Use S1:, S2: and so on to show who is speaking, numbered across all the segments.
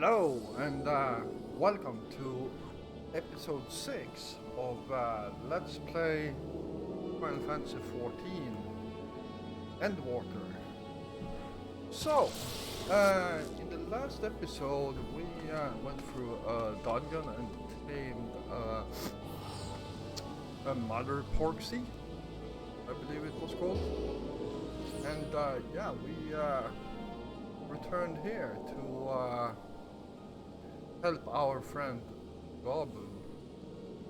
S1: Hello and welcome to episode 6 of Let's Play Final Fantasy XIV Endwalker. So, in the last episode we went through a dungeon and tamed a Mother Porksy, I believe it was called. And yeah, we returned here to help our friend Gabu,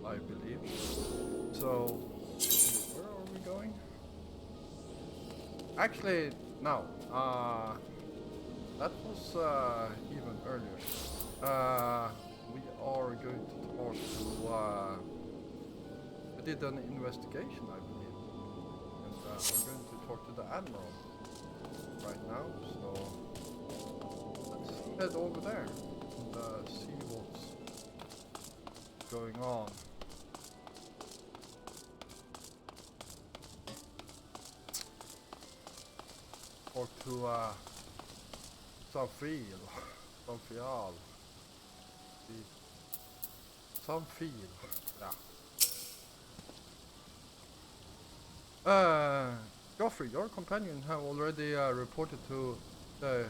S1: I believe. So, where are we going? Actually, no. That was even earlier. We are going to talk to. We did an investigation, I believe, and we're going to talk to the admiral right now. So let's head over there and see what's going on. Talk to Sophie, yeah. Joffrey, your companion have already reported to the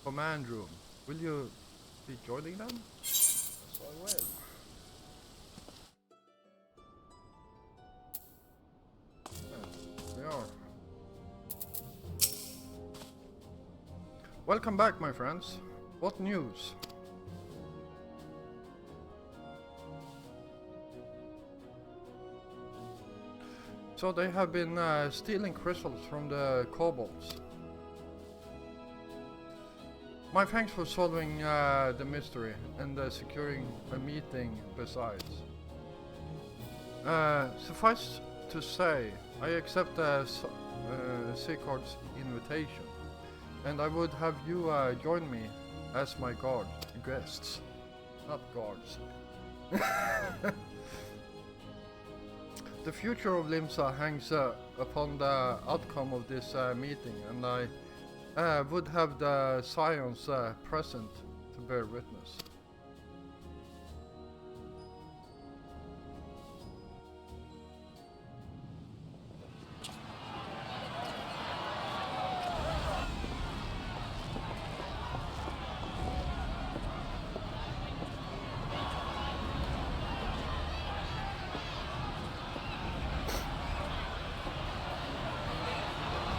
S1: command room. Will you be joining them? Yes, I will. They are. Welcome back, my friends. What news? So they have been stealing crystals from the kobolds. My thanks for solving the mystery and securing a meeting besides. Suffice to say, I accept Sicard's invitation, and I would have you join me as my guests. Not guards. The future of Limsa hangs upon the outcome of this meeting, and I would have the scions present to bear witness.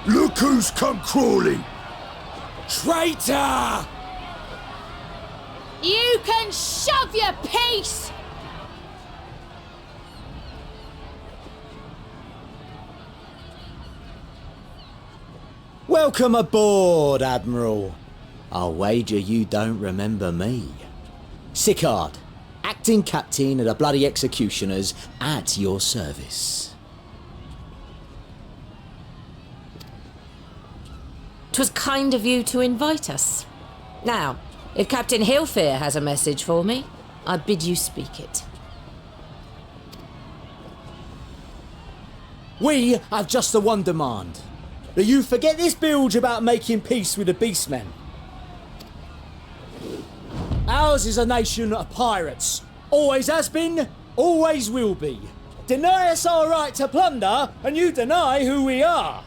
S2: Look who's come crawling! Traitor!
S3: You can shove your piece!
S4: Welcome aboard, Admiral. I'll wager you don't remember me. Sicard, acting captain of the bloody executioners, at your service.
S3: 'Twas kind of you to invite us. Now, if Captain Hillfear has a message for me, I bid you speak it.
S4: We have just the one demand. That you forget this bilge about making peace with the beastmen. Ours is a nation of pirates. Always has been, always will be. Deny us our right to plunder, and you deny who we are.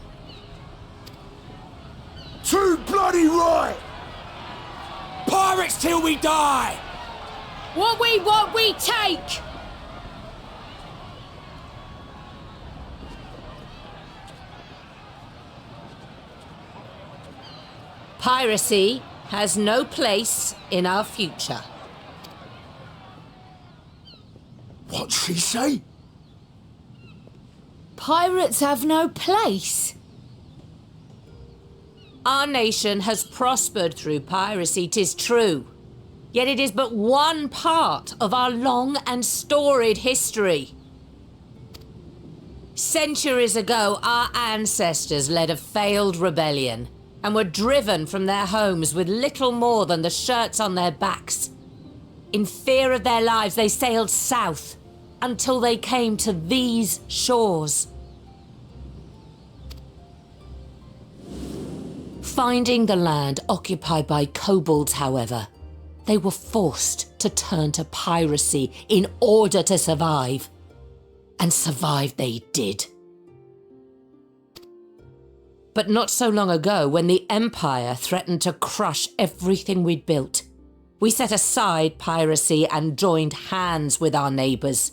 S2: Too bloody right!
S4: Pirates till we die!
S3: What we want, we take! Piracy has no place in our future.
S2: What'd she say?
S3: Pirates have no place. Our nation has prospered through piracy, 'tis true. Yet it is but one part of our long and storied history. Centuries ago, our ancestors led a failed rebellion and were driven from their homes with little more than the shirts on their backs. In fear of their lives, they sailed south until they came to these shores. Finding the land occupied by kobolds, however, They were forced to turn to piracy in order to survive. And survive they did. But not so long ago, when the Empire threatened to crush everything we'd built, we set aside piracy and joined hands with our neighbours.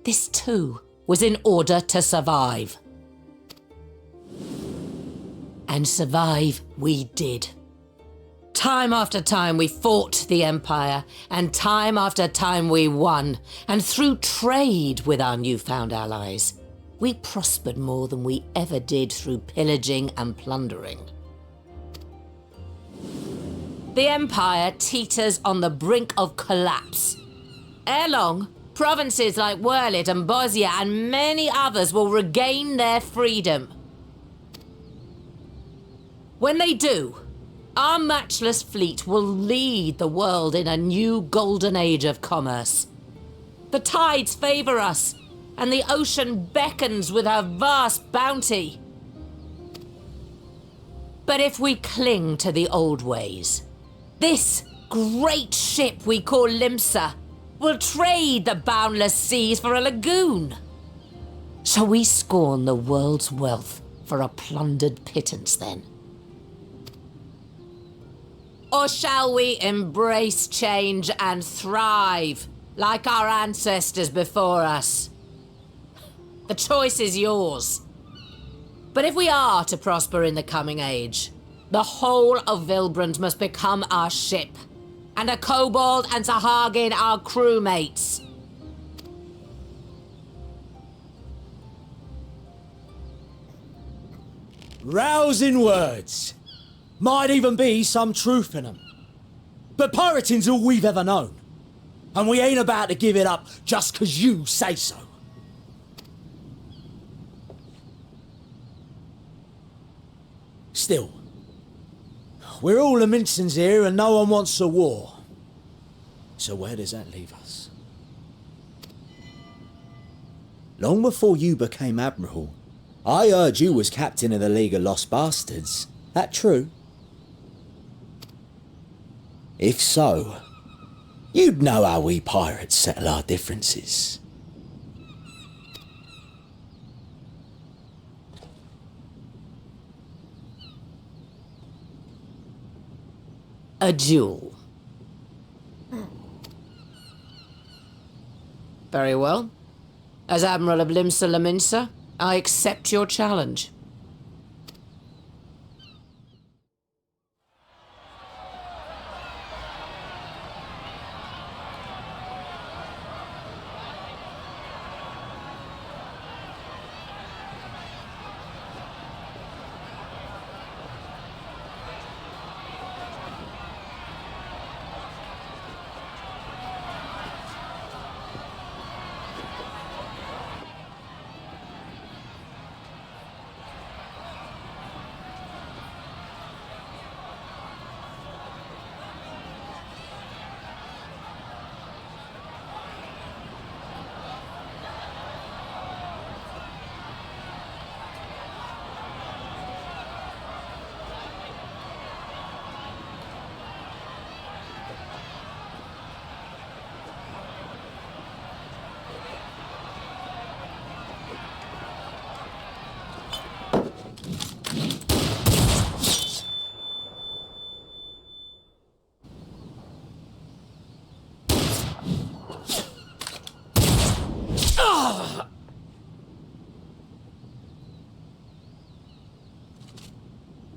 S3: This too was in order to survive. And survive we did. Time after time we fought the Empire, and time after time we won. And through trade with our newfound allies, we prospered more than we ever did through pillaging and plundering. The Empire teeters on the brink of collapse. Ere long, provinces like Wurlit and Bosnia and many others will regain their freedom. When they do, our matchless fleet will lead the world in a new golden age of commerce. The tides favour us, and the ocean beckons with her vast bounty. But if we cling to the old ways, this great ship we call Limsa will trade the boundless seas for a lagoon. Shall we scorn the world's wealth for a plundered pittance then? Or shall we embrace change and thrive like our ancestors before us? The choice is yours. But if we are to prosper in the coming age, the whole of Vilbrand must become our ship, and a kobold and Sahagin our crewmates.
S4: Rousing words. Might even be some truth in them. But pirating's all we've ever known. And we ain't about to give it up just 'cause you say so. Still, we're all the Mincins here and no one wants a war. So where does that leave us? Long before you became Admiral, I heard you was captain of the League of Lost Bastards. That true? If so, you'd know how we pirates settle our differences.
S3: A duel. Very well. As Admiral of Limsa Laminsa, I accept your challenge.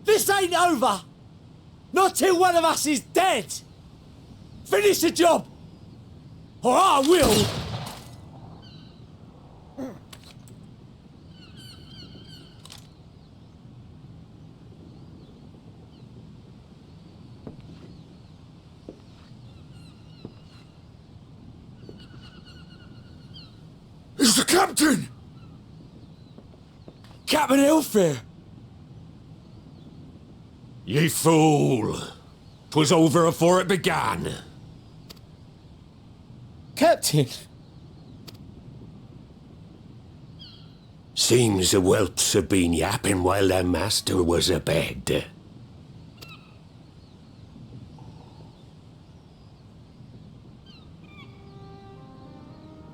S4: This ain't over! Not till one of us is dead! Finish the job! Or I will!
S2: It's the captain!
S4: Captain Elfair!
S2: Ye fool! 'Twas over afore it began.
S4: Captain!
S2: Seems the whelps have been yapping while their master was abed.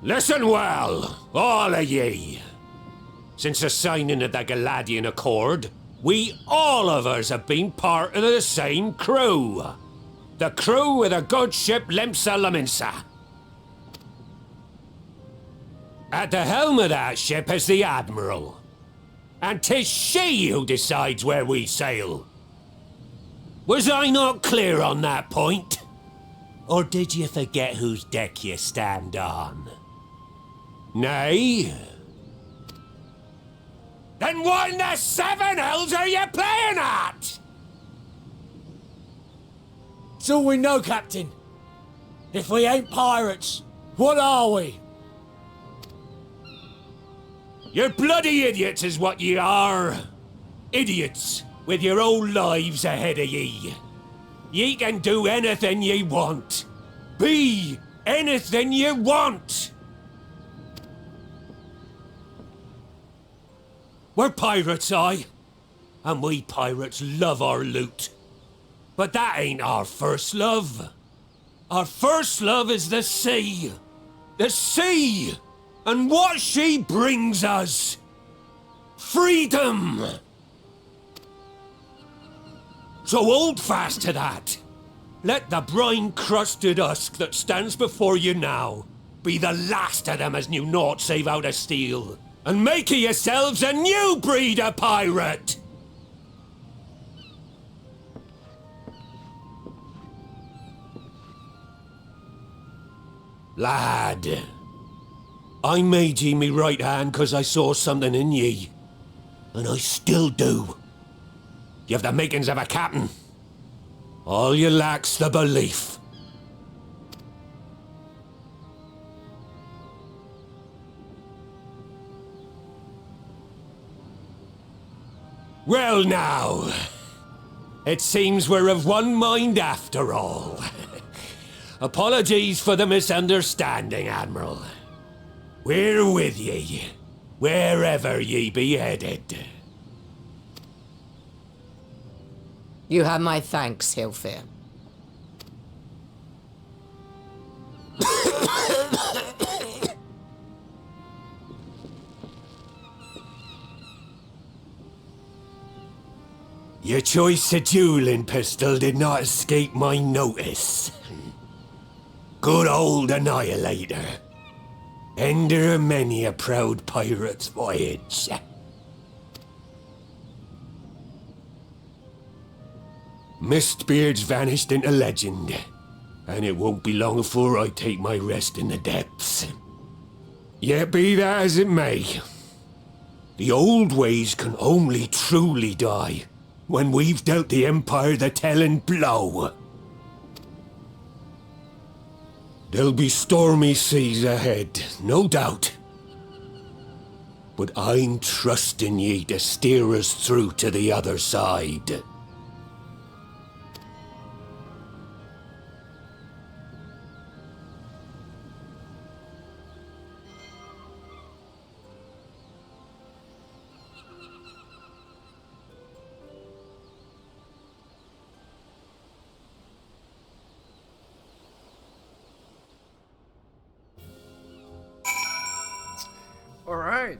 S2: Listen well, all of ye. Since the signing of the Galadian Accord, we all of us have been part of the same crew. The crew of the good ship Limsa Laminsa. At the helm of that ship is the Admiral. And 'tis she who decides where we sail. Was I not clear on that point? Or did you forget whose deck you stand on? Nay? Then what in the seven hells are you playing at?
S4: It's all we know, Captain. If we ain't pirates, what are we?
S2: You're bloody idiots is what ye are. Idiots with your own lives ahead of ye. Ye can do anything ye want. Be anything ye want. We're pirates, aye. And we pirates love our loot. But that ain't our first love. Our first love is the sea. The sea! And what she brings us. Freedom! So hold fast to that. Let the brine-crusted husk that stands before you now be the last of them as knew naught save out of steel. And make of yourselves a new breed of pirate! Lad, I made ye me right hand 'cause I saw something in ye. And I still do. You've the makings of a captain. All you lack's the belief. Well now, it seems we're of one mind after all. Apologies for the misunderstanding, Admiral. We're with ye, wherever ye be headed.
S3: You have my thanks, Hilfir.
S2: Your choice of dueling pistol did not escape my notice. Good old Annihilator. Ender of many a proud pirate's voyage. Mistbeard's vanished into legend, and it won't be long before I take my rest in the depths. Yet be that as it may, the old ways can only truly die when we've dealt the Empire the telling blow. There'll be stormy seas ahead, no doubt. But I'm trusting ye to steer us through to the other side.
S1: Alright.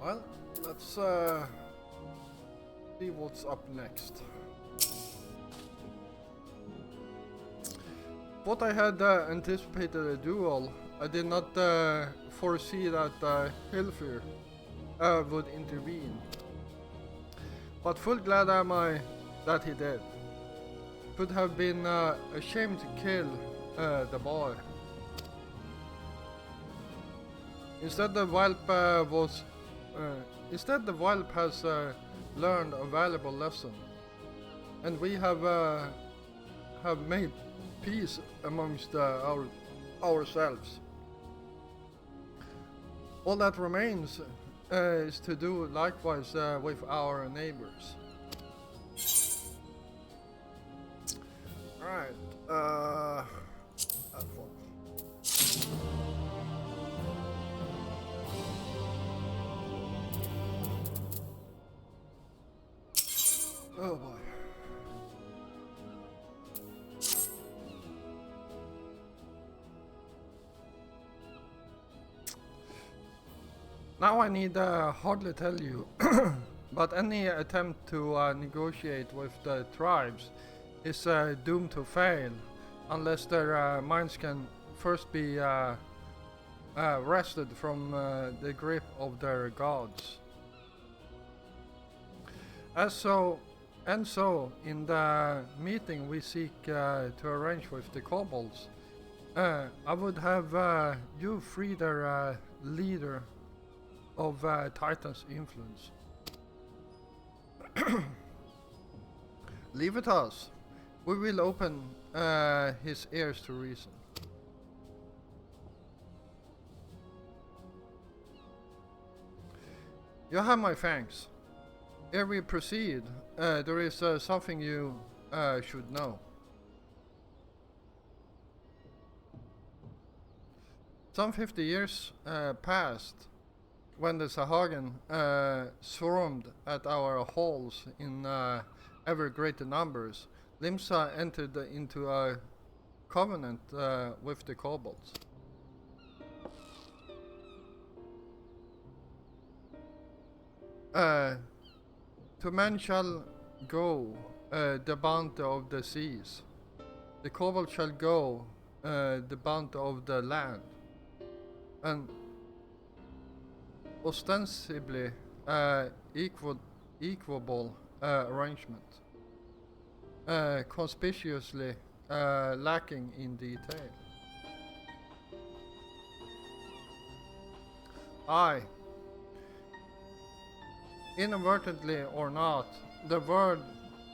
S1: Well, let's see what's up next. What I had anticipated a duel, I did not foresee that Hilfir would intervene. But full glad am I that he did. Could have been a shame to kill the boy. Instead the whelp has learned a valuable lesson, and we have made peace amongst ourselves. All that remains is to do likewise with our neighbors. Alright, have fun. Oh boy. Now I need hardly tell you, but any attempt to negotiate with the tribes is doomed to fail unless their minds can first be wrested from the grip of their gods. And so, in the meeting we seek to arrange with the kobolds, I would have you free their leader of Titan's influence. Leave it us. We will open his ears to reason. You have my thanks. Ere we proceed, there is something you should know. Some 50 years passed when the Sahagin swarmed at our halls in ever greater numbers. Limsa entered into a covenant with the kobolds. To men shall go the bounty of the seas. The kobold shall go the bounty of the land. An ostensibly equable arrangement, conspicuously lacking in detail. Aye. Inadvertently or not, the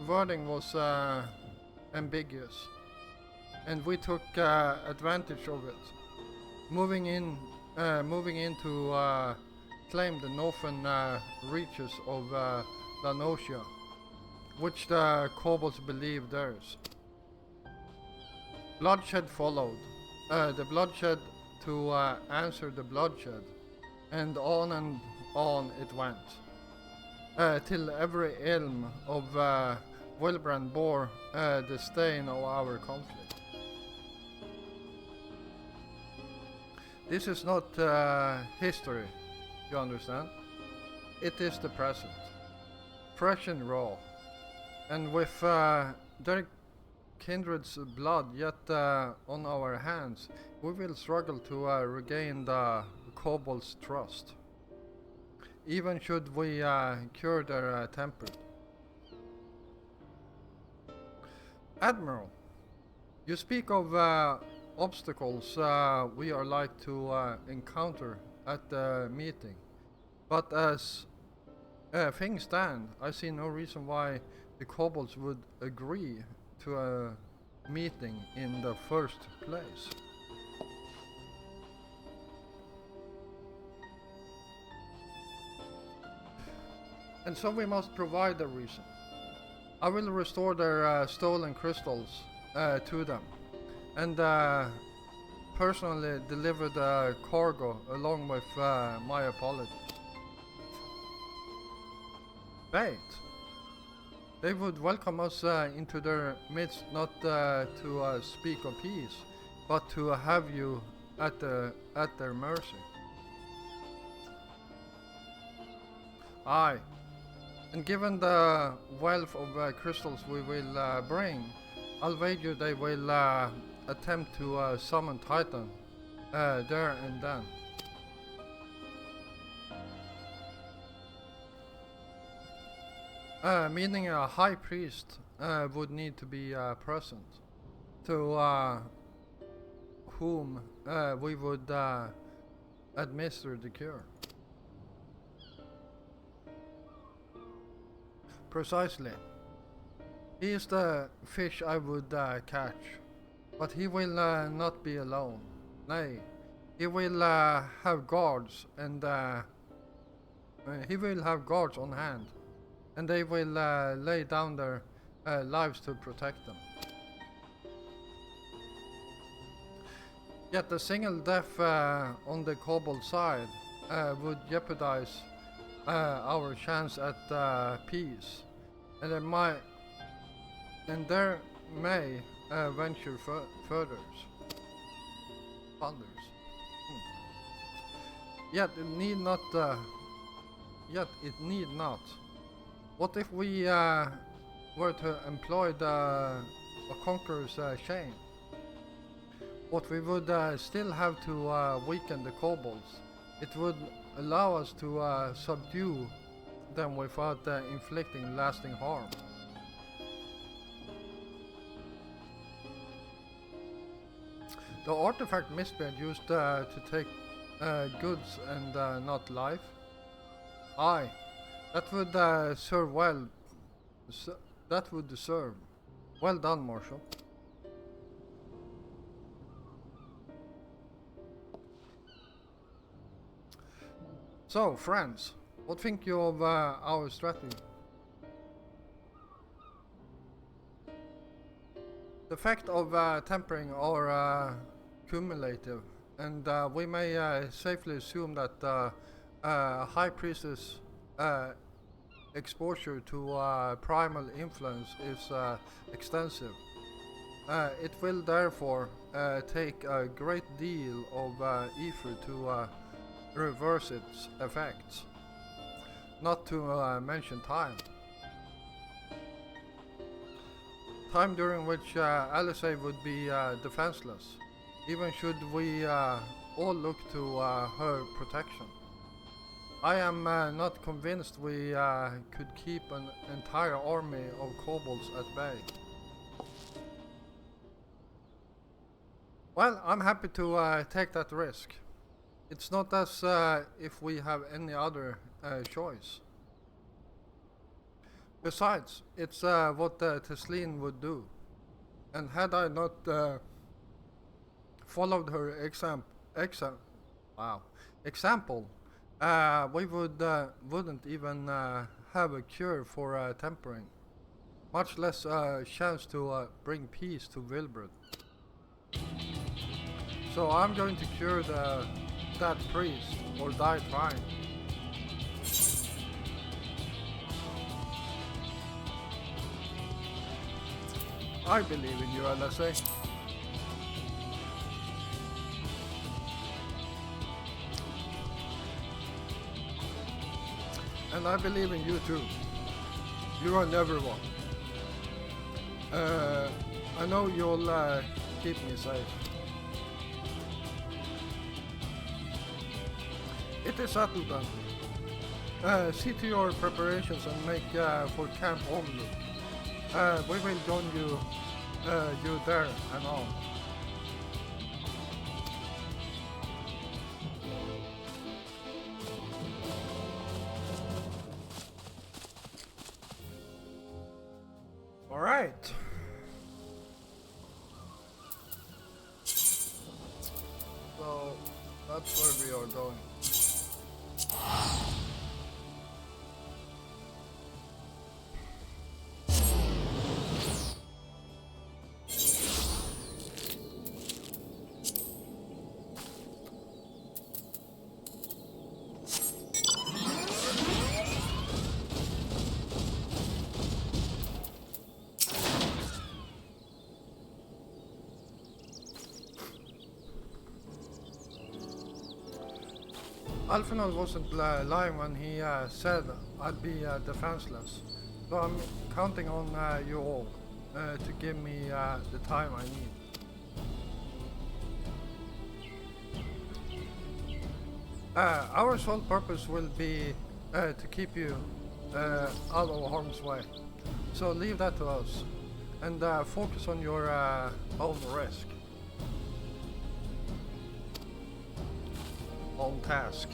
S1: wording was ambiguous, and we took advantage of it, moving in to claim the northern reaches of Lanosia, which the kobolds believe theirs. Bloodshed followed, the bloodshed to answer the bloodshed, and on it went. Till every elm of Wilbrand bore the stain of our conflict. This is not history, you understand? It is the present, fresh and raw, and with their kindred's blood yet on our hands, we will struggle to regain the kobolds' trust. Even should we cure their temper. Admiral, you speak of obstacles we are like to encounter at the meeting, but as things stand, I see no reason why the kobolds would agree to a meeting in the first place. And so we must provide a reason. I will restore their stolen crystals to them, and personally deliver the cargo along with my apologies. Bait. They would welcome us into their midst, not to speak of peace, but to have you at their mercy. Aye. And given the wealth of crystals we will bring, I'll wager they will attempt to summon Titan there and then. Meaning a high priest would need to be present, to whom we would administer the cure. Precisely. He is the fish I would catch, but he will not be alone. Nay, he will have guards, and he will have guards on hand, and they will lay down their lives to protect them. Yet a single death on the kobold side would jeopardize our chance at peace, and there may venture further. Thunders. Yet it need not. Yet it need not. What if we were to employ a conqueror's chain? But we would still have to weaken the kobolds. It would allow us to subdue them without inflicting lasting harm. The artifact Mistbeard used to take goods and not life. Aye, that would serve well. That would serve. Well done, Marshal. So, friends, what think you of our strategy? The effect of tempering are cumulative, and we may safely assume that High Priestess exposure to primal influence is extensive. It will therefore take a great deal of ether to reverse its effects, not to mention time. Time during which Alice would be defenseless, even should we all look to her protection. I am not convinced we could keep an entire army of kobolds at bay. Well, I'm happy to take that risk. It's not as if we have any other choice. Besides, it's what Tesleen would do. And had I not followed her example, we wouldn't even have a cure for tempering, much less a chance to bring peace to Wilbrud. So I'm going to cure that priest or die trying. I believe in you, LSA. And I believe in you too. You are never one. I know you'll keep me safe. It is settled then. See to your preparations and make for Camp Overlook. We will join you there and on. All right. So that's where we are going. Alphinaud wasn't lying when he said I'd be defenseless, so I'm counting on you all to give me the time I need. Our sole purpose will be to keep you out of harm's way, so leave that to us and focus on your own risk. On task.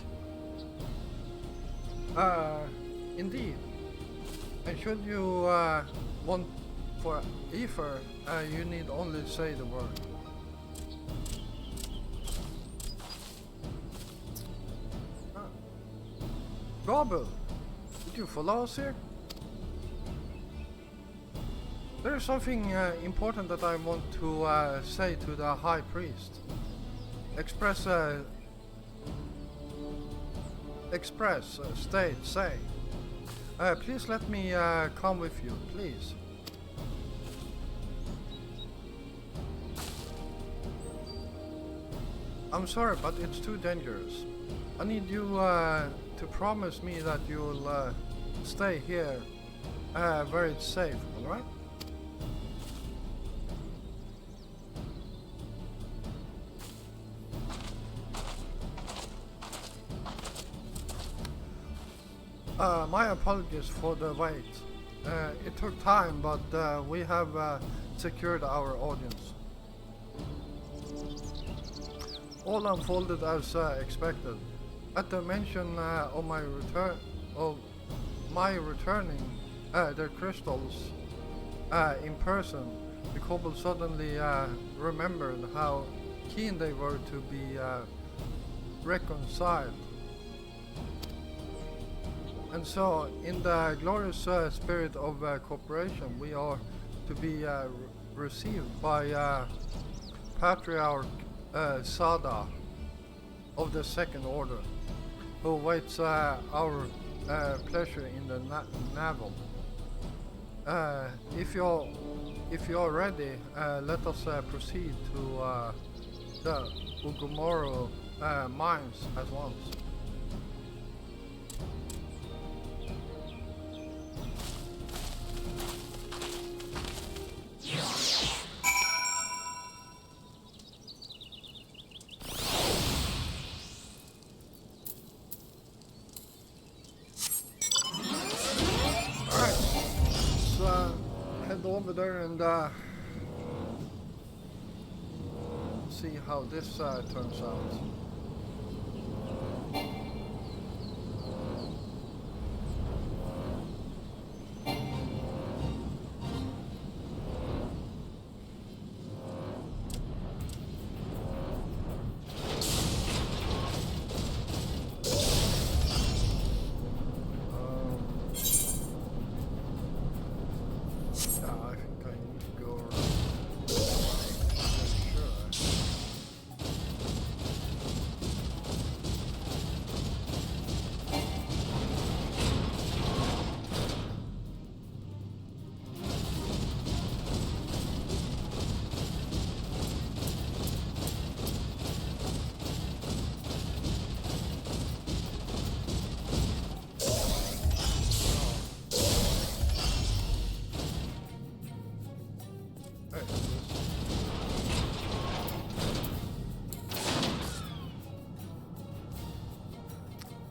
S1: Indeed. And should you want for ether, you need only say the word. Gobble, did you follow us here? There is something important that I want to say to the High Priest. State, say. Please let me come with you, please. I'm sorry, but it's too dangerous. I need you to promise me that you'll stay here where it's safe, alright? My apologies for the wait. It took time, but we have secured our audience. All unfolded as expected. At the mention of my returning their crystals in person, the kobolds suddenly remembered how keen they were to be reconciled. And so, in the glorious spirit of cooperation, we are to be received by Patriarch Sada of the Second Order, who awaits our pleasure in the navel. If you're ready, let us proceed to the Ugumoro mines at once. Over there and see how this turns out.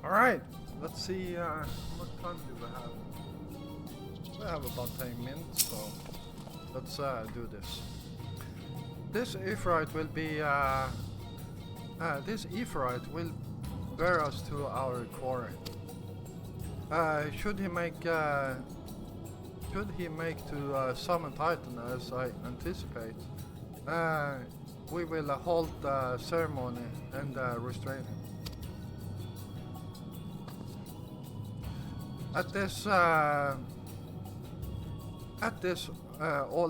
S1: Alright, let's see what time do we have? We have about 10 minutes, so let's do this. This Aephorite will be this Aephorite will bear us to our quarry. Should he make to summon Titan as I anticipate, we will hold the ceremony and restrain him. At this, all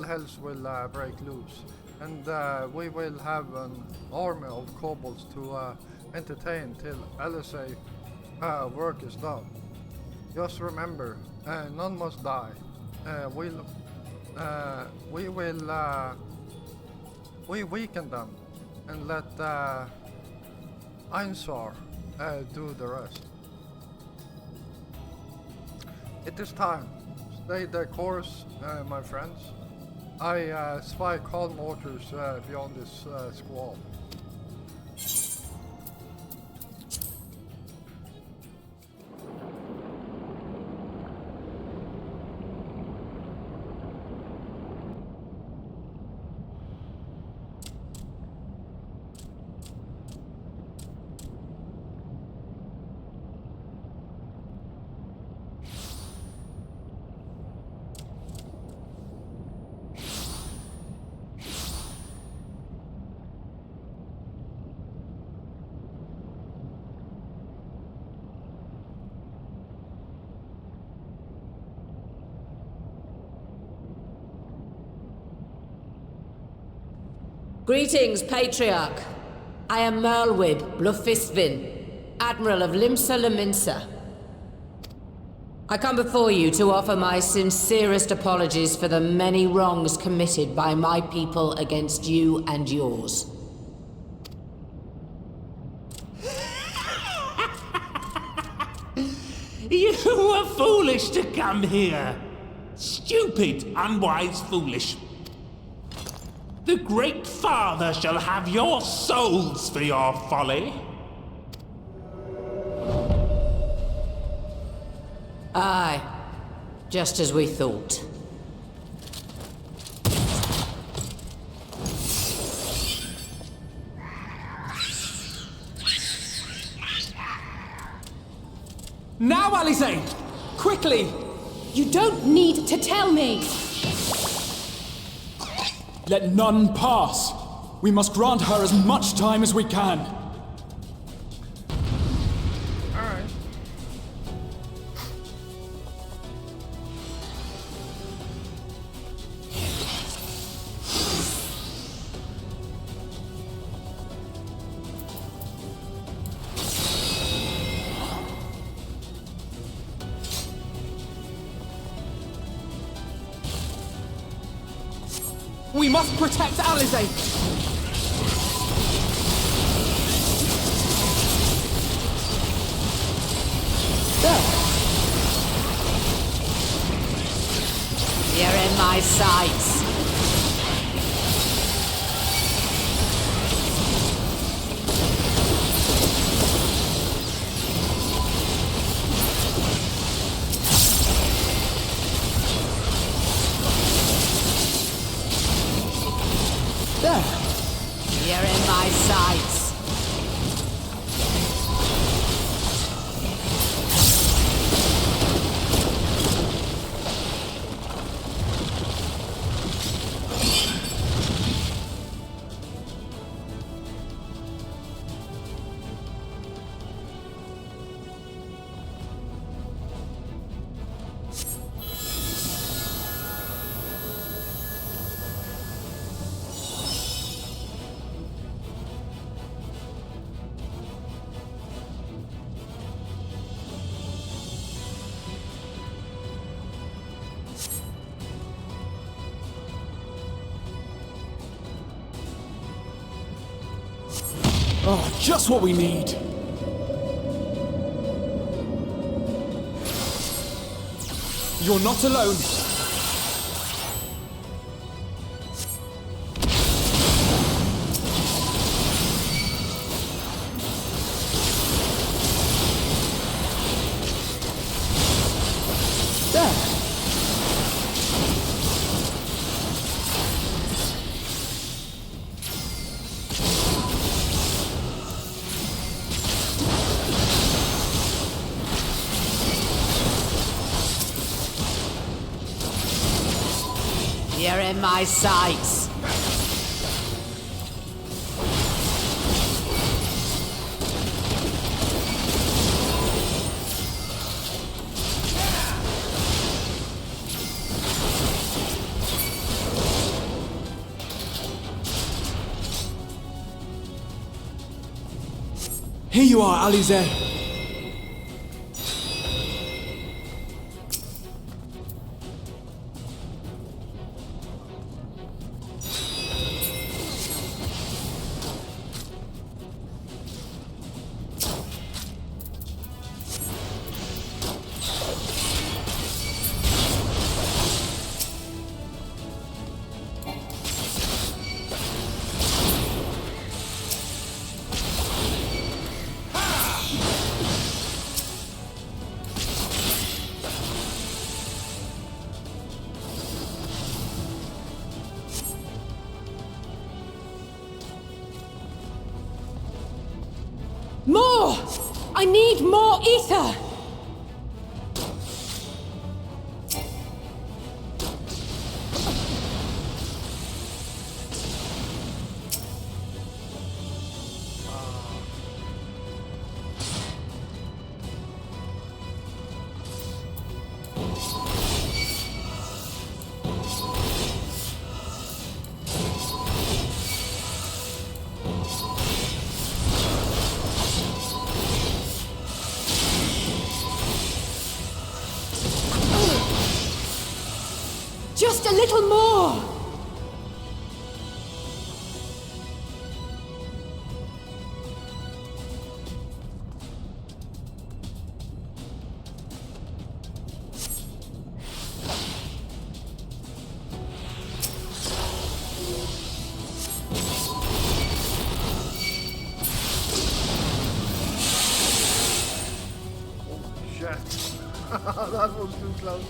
S1: hells will break loose, and we will have an army of kobolds to entertain till LSA work is done. Just remember, none must die. We weaken them and let Einsar do the rest. It is time. Stay the course, my friends. I spy calm waters beyond this squall.
S3: Greetings, Patriarch. I am Merlwyd Blufistvin, Admiral of Limsa Leminsa. I come before you to offer my sincerest apologies for the many wrongs committed by my people against you and yours.
S5: You were foolish to come here. Stupid, unwise, foolish. The Great Father shall have your souls for your folly.
S3: Aye, just as we thought.
S6: Now, Alize! Quickly!
S7: You don't need to tell me!
S6: Let none pass. We must grant her as much time as we can.
S1: Alright.
S6: We must protect Alize!
S3: You're in my sights. You're in my sights.
S6: Oh, just what we need. You're not alone.
S3: You're in my sights.
S6: Here you are, Alize.
S7: More! I need more ether! Just a little more!
S1: close.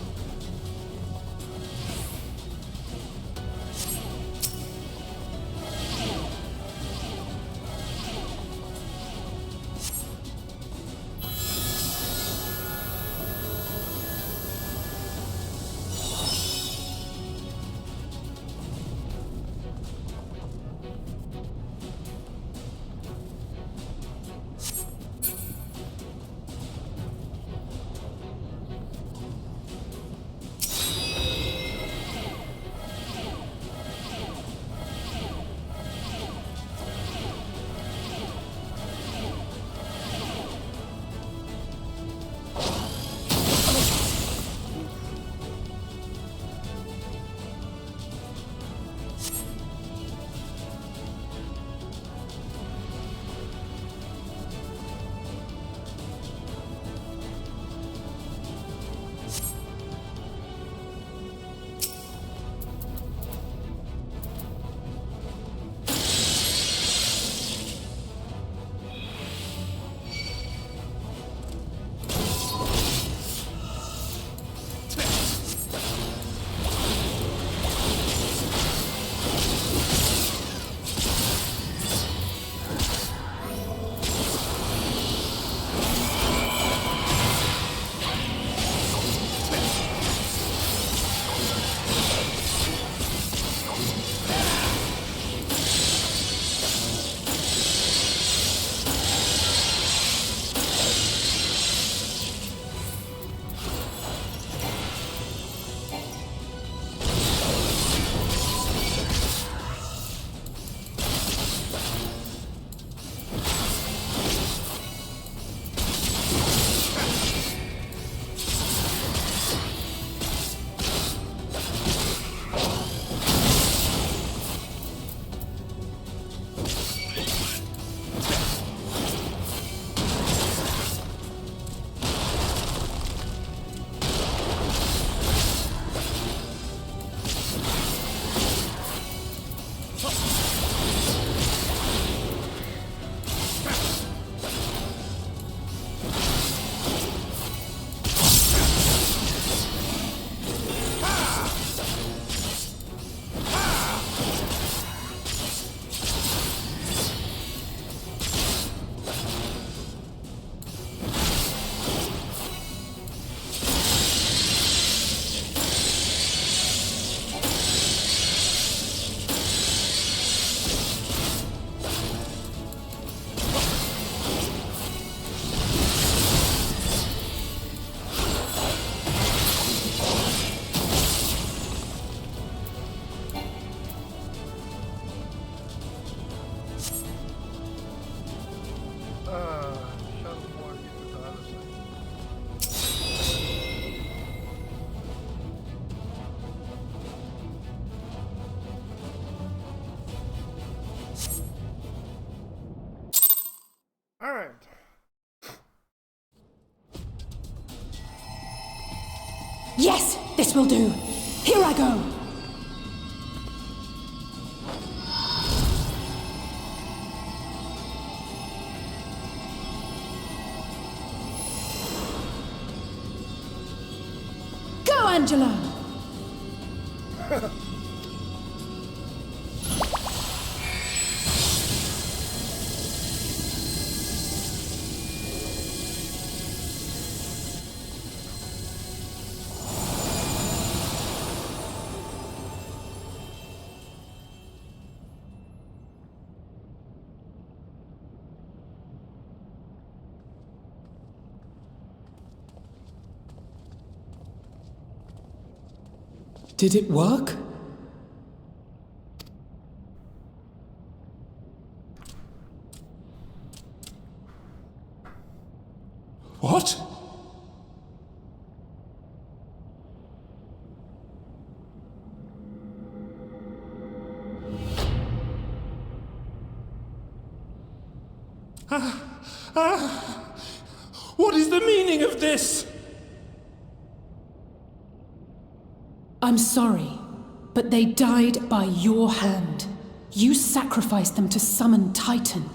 S1: Alright.
S7: Yes, this will do. Here I go. Go, Angela.
S6: Did it work? What?
S5: What is the meaning of this?
S7: I'm sorry, but they died by your hand. You sacrificed them to summon Titan.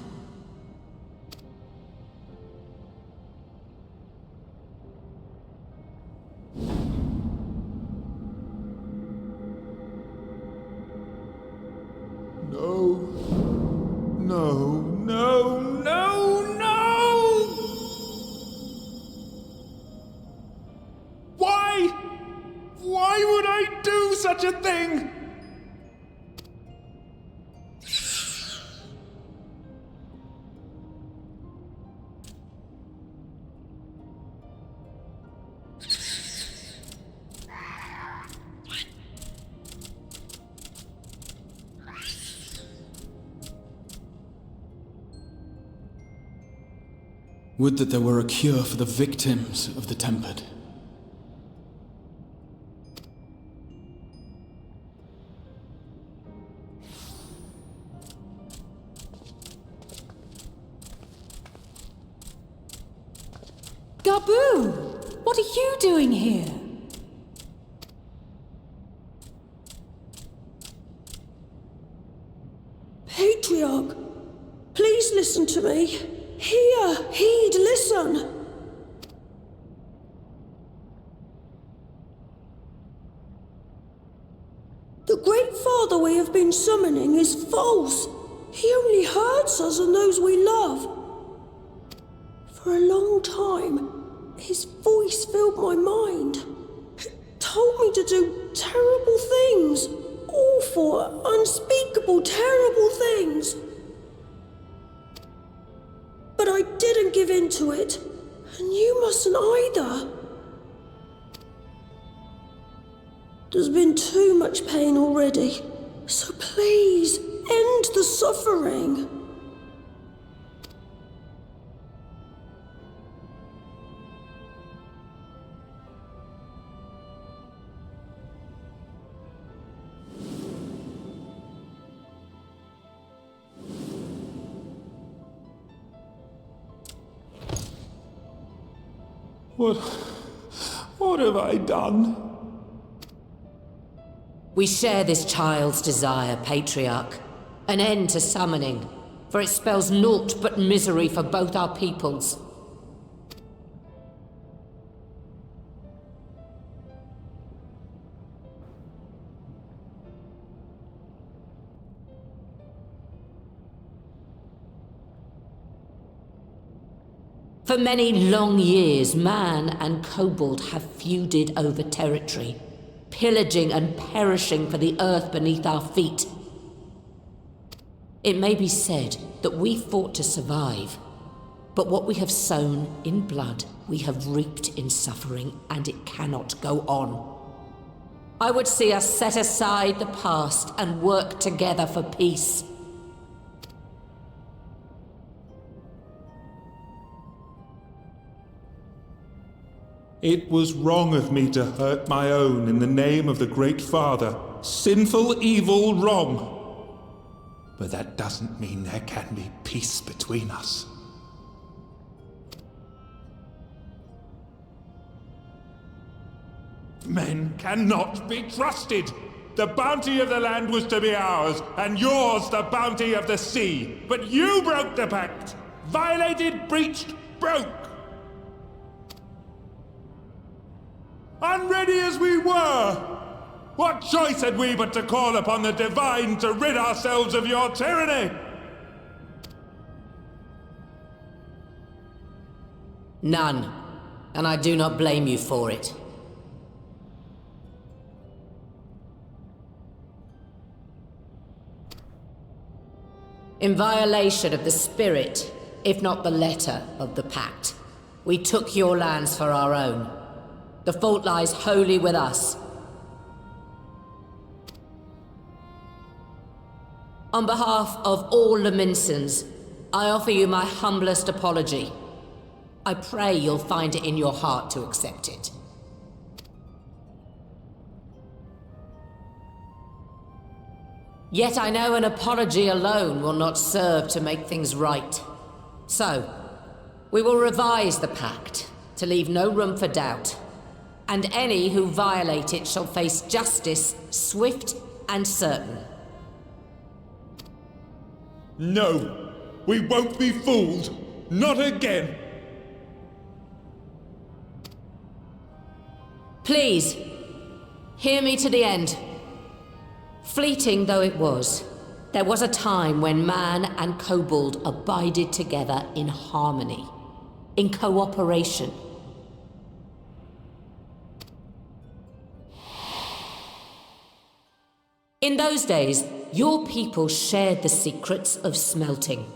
S5: No. No, no, no, no! Why? Why would I do such a thing?
S6: Would that there were a cure for the victims of the Tempered.
S7: Gaboo! What are you doing here?
S8: Patriarch, please listen to me. Hear, heed, listen. The Great Father we have been summoning is false. He only hurts us and those we love. For a long time, his voice filled my mind. It told me to do terrible things. Awful, unspeakable, terrible things. But I didn't give in to it, and you mustn't either. There's been too much pain already, so please, end the suffering.
S5: What have I done?
S3: We share this child's desire, Patriarch. An end to summoning, for it spells naught but misery for both our peoples. For many long years, man and kobold have feuded over territory, pillaging and perishing for the earth beneath our feet. It may be said that we fought to survive, but what we have sown in blood, we have reaped in suffering, and it cannot go on. I would see us set aside the past and work together for peace.
S5: It was wrong of me to hurt my own in the name of the Great Father. Sinful, evil, wrong. But that doesn't mean there can be peace between us. Men cannot be trusted. The bounty of the land was to be ours, and yours the bounty of the sea. But you broke the pact. Violated, breached, broke. Unready as we were, what choice had we but to call upon the divine to rid ourselves of your tyranny?
S3: None, and I do not blame you for it. In violation of the spirit, if not the letter of the pact, we took your lands for our own. The fault lies wholly with us. On behalf of all Leminsons, I offer you my humblest apology. I pray you'll find it in your heart to accept it. Yet I know an apology alone will not serve to make things right. So, we will revise the pact to leave no room for doubt. And any who violate it shall face justice, swift and certain.
S5: No, we won't be fooled. Not again.
S3: Please, hear me to the end. Fleeting though it was, There was a time when man and kobold abided together in harmony, in cooperation. In those days, your people shared the secrets of smelting,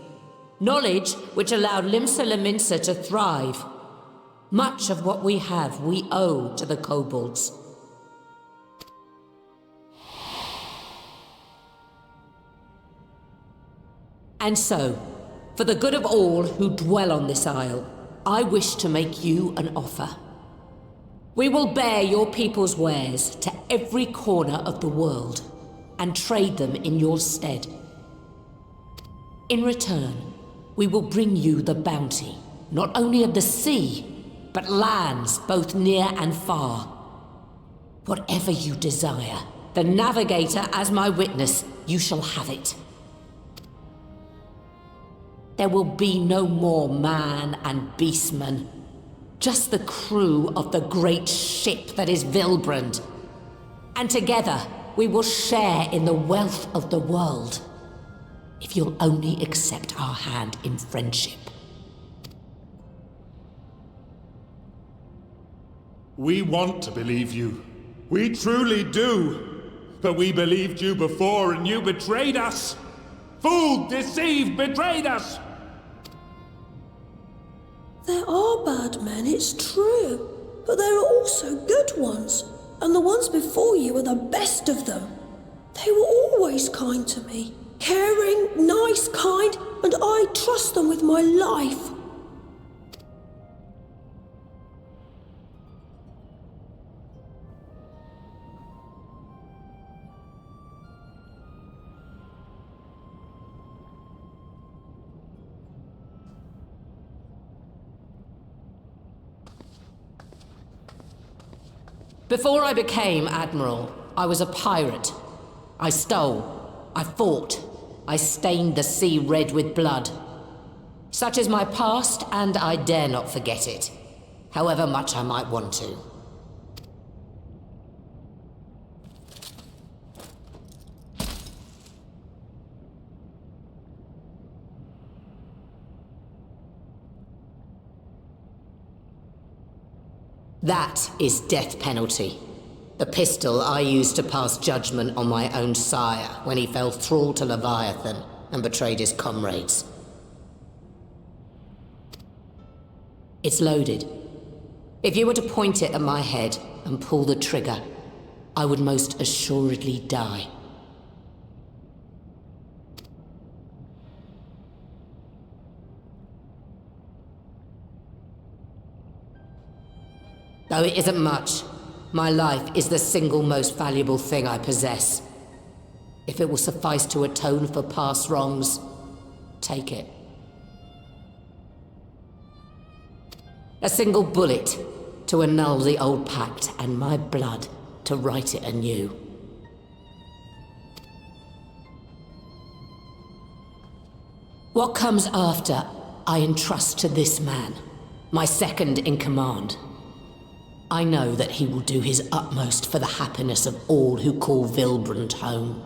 S3: knowledge which allowed Limsa Lominsa to thrive. Much of what we have we owe to the kobolds. And so, for the good of all who dwell on this isle, I wish to make you an offer. We will bear your people's wares to every corner of the world and trade them in your stead. In return, we will bring you the bounty, not only of the sea, but lands both near and far. Whatever you desire, the Navigator as my witness, you shall have it. There will be no more man and beastman, just the crew of the great ship that is Vilbrand. And together, we will share in the wealth of the world, if you'll only accept our hand in friendship.
S5: We want to believe you. We truly do. But we believed you before and you betrayed us. Fooled, deceived, betrayed us.
S8: There are bad men, it's true, but there are also good ones, and the ones before you are the best of them. They were always kind to me, caring, nice, kind, and I trust them with my life.
S3: Before I became Admiral, I was a pirate. I stole, I fought, I stained the sea red with blood. Such is my past, and I dare not forget it, however much I might want to. That is death penalty. The pistol I used to pass judgment on my own sire when he fell thrall to Leviathan and betrayed his comrades. It's loaded. If you were to point it at my head and pull the trigger, I would most assuredly die. Though it isn't much, my life is the single most valuable thing I possess. If it will suffice to atone for past wrongs, take it. A single bullet to annul the old pact, and my blood to write it anew. What comes after, I entrust to this man, my second in command. I know that he will do his utmost for the happiness of all who call Vilbrand home.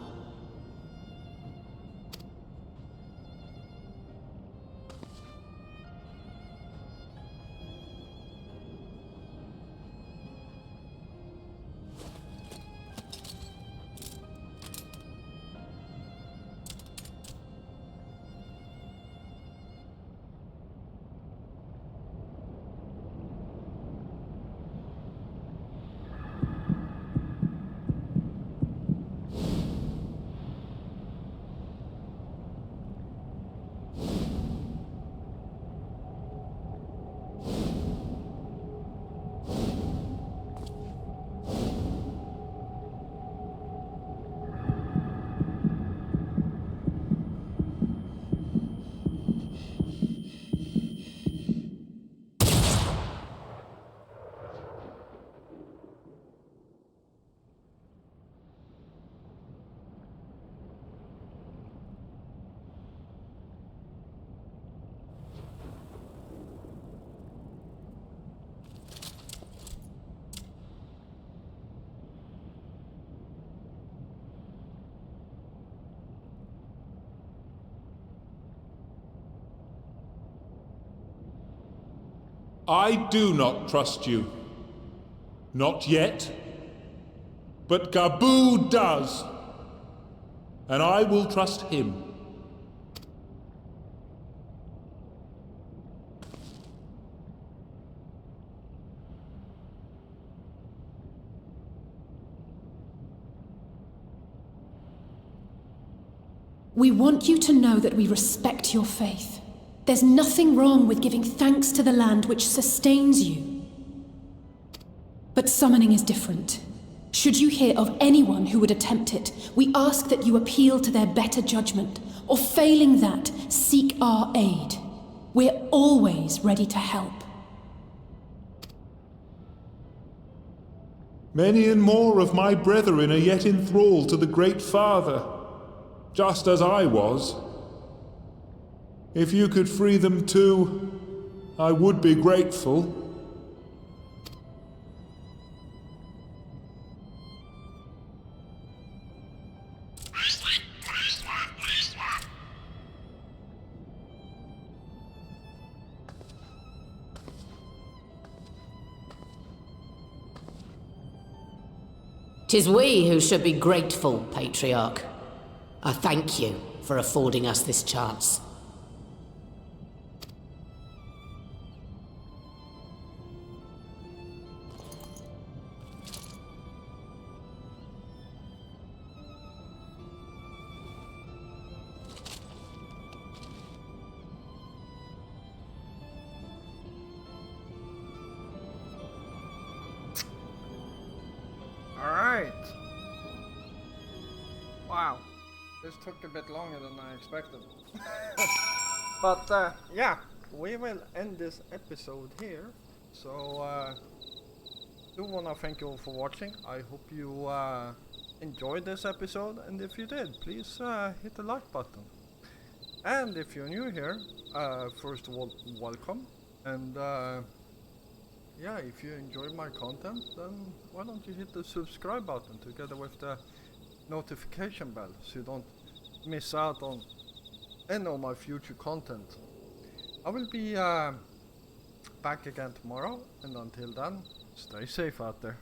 S5: I do not trust you. Not yet. But Gaboo does. And I will trust him.
S7: We want you to know that we respect your faith. There's nothing wrong with giving thanks to the land which sustains you. But summoning is different. Should you hear of anyone who would attempt it, we ask that you appeal to their better judgment, or failing that, seek our aid. We're always ready to help.
S5: Many and more of my brethren are yet enthralled to the Great Father, just as I was. If you could free them too, I would be grateful.
S3: "'Tis we who should be grateful, Patriarch. I thank you for affording us this chance.
S1: Alright. Wow. This took a bit longer than I expected. But yeah, we will end this episode here. So do wanna thank you all for watching. I hope you enjoyed this episode, and if you did, please hit the like button. And if you're new here, first of all, welcome. And yeah, if you enjoy my content, then why don't you hit the subscribe button together with the notification bell so you don't miss out on any of my future content. I will be back again tomorrow, and until then, stay safe out there.